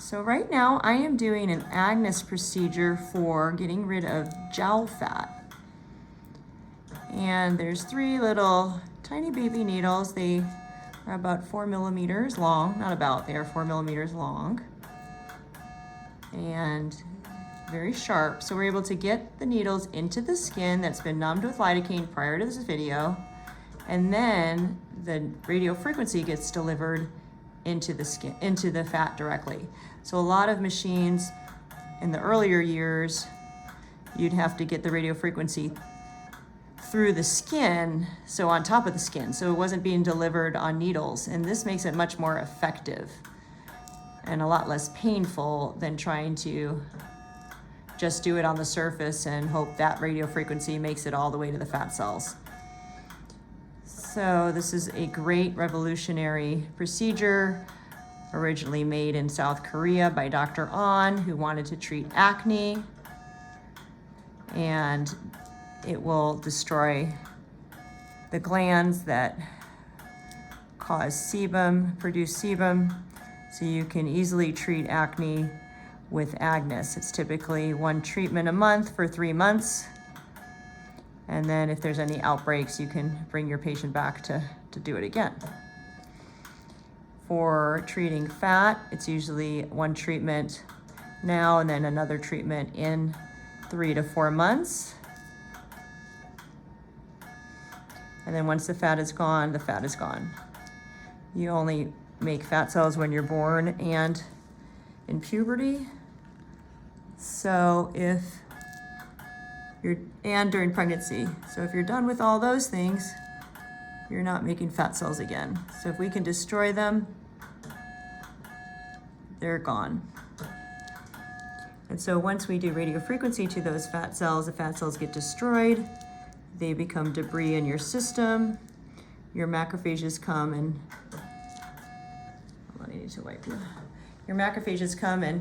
So right now I am doing an Agnes procedure for getting rid of jowl fat. And there's 3 little tiny baby needles. They are about 4 millimeters long, not about, they are 4 millimeters long. And very sharp. So we're able to get the needles into the skin that's been numbed with lidocaine prior to this video. And then the radio frequency gets delivered into the skin, into the fat directly. So a lot of machines in the earlier years, you'd have to get the radio frequency through the skin, so on top of the skin, so it wasn't being delivered on needles. And this makes it much more effective and a lot less painful than trying to just do it on the surface and hope that radio frequency makes it all the way to the fat cells. So this is a great revolutionary procedure, originally made in South Korea by Dr. An, who wanted to treat acne. And it will destroy the glands that cause sebum, produce sebum, so you can easily treat acne with Agnes. It's typically 1 treatment a month for 3 months. And then if there's any outbreaks, you can bring your patient back to do it again. For treating fat, it's usually 1 treatment now and then another treatment in 3 to 4 months. And then once the fat is gone, the fat is gone. You only make fat cells when you're born and in puberty. So and during pregnancy. So if you're done with all those things, you're not making fat cells again. So if we can destroy them, they're gone. And so once we do radio frequency to those fat cells, the fat cells get destroyed. They become debris in your system. Your macrophages come and, hold on, I need to wipe you. Your macrophages come and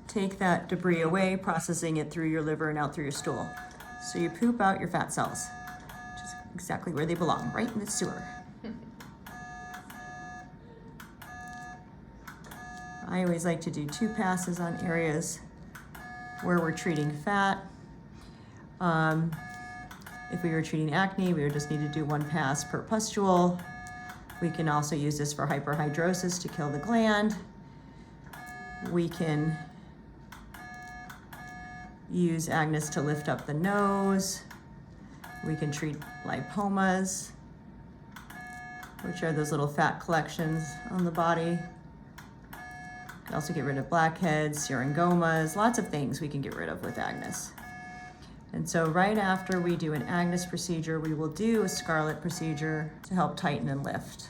take that debris away, processing it through your liver and out through your stool. So you poop out your fat cells, which is exactly where they belong, right in the sewer. I always like to do 2 passes on areas where we're treating fat. If we were treating acne, we would just need to do 1 pass per pustule. We can also use this for hyperhidrosis to kill the gland. We can use Agnes to lift up the nose. We can treat lipomas, which are those little fat collections on the body. We can also get rid of blackheads, syringomas, lots of things we can get rid of with Agnes. And so right after we do an Agnes procedure, we will do a Scarlet procedure to help tighten and lift.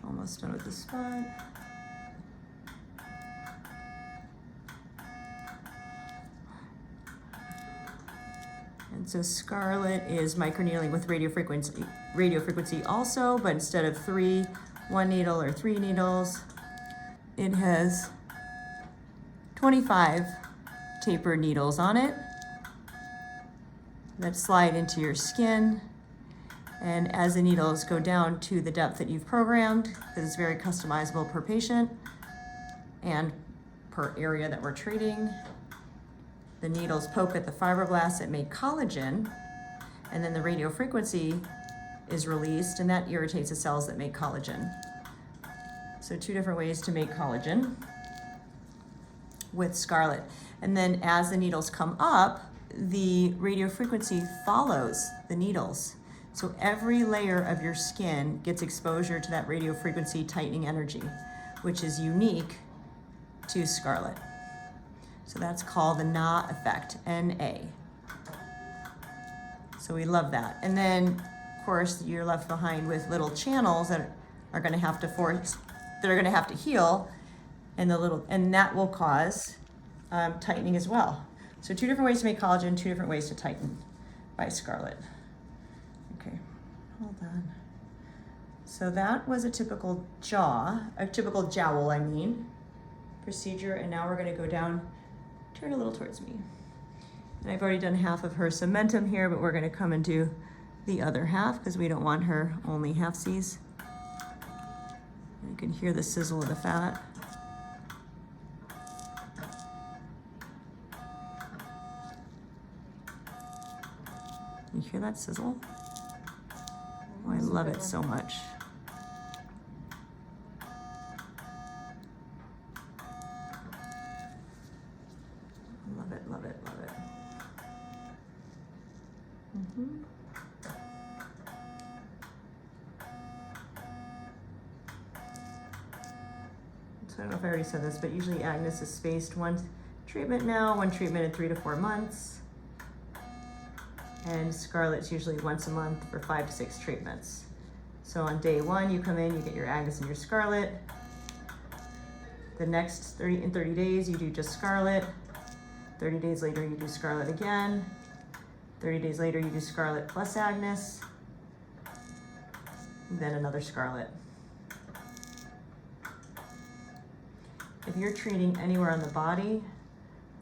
Almost done with the spot. And so Scarlet is microneedling with radio frequency also, but instead of 1 needle or 3 needles, it has 25 tapered needles on it that slide into your skin. And as the needles go down to the depth that you've programmed, because it's very customizable per patient and per area that we're treating, the needles poke at the fibroblasts that make collagen, and then the radio frequency is released, and that irritates the cells that make collagen. So 2 different ways to make collagen with Scarlet. And then as the needles come up, the radio frequency follows the needles. So every layer of your skin gets exposure to that radio frequency tightening energy, which is unique to Scarlet. So that's called the Na effect, N-A. So we love that. And then, of course, you're left behind with little channels that are going to have to heal, and that will cause tightening as well. So 2 different ways to make collagen, 2 different ways to tighten by Scarlet. Okay, hold on. So that was a typical jowl, procedure, and now we're going to go down. Turn a little towards me. And I've already done half of her cementum here, but we're going to come and do the other half because we don't want her only half-Cs. You can hear the sizzle of the fat. You hear that sizzle? Oh, I love it so much. Love it, love it, love it. So I don't know if I already said this, but usually Agnes is spaced one treatment now, one treatment in 3 to 4 months. And Scarlet's usually once a month for 5 to 6 treatments. So on day 1, you come in, you get your Agnes and your Scarlet. The next 30 days, you do just Scarlet. 30 days later, you do Scarlet again. 30 days later, you do Scarlet plus Agnes. And then another Scarlet. If you're treating anywhere on the body,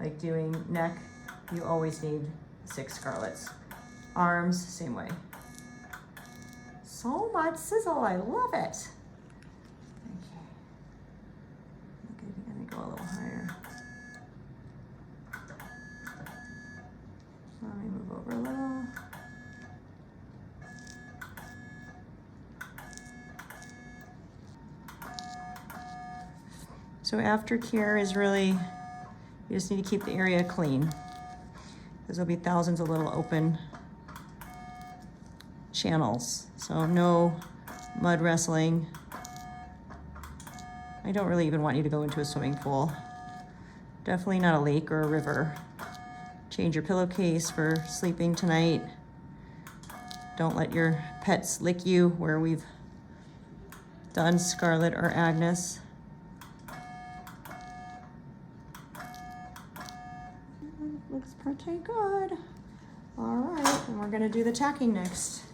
like doing neck, you always need 6 Scarlets. Arms, same way. So much sizzle, I love it. Okay. I'm gonna go a little higher. Let me move over a little. So aftercare is really, you just need to keep the area clean, because there'll be thousands of little open channels. So no mud wrestling. I don't really even want you to go into a swimming pool. Definitely not a lake or a river. Change your pillowcase for sleeping tonight. Don't let your pets lick you where we've done Scarlet or Agnes. Looks pretty good. All right, and we're gonna do the tacking next.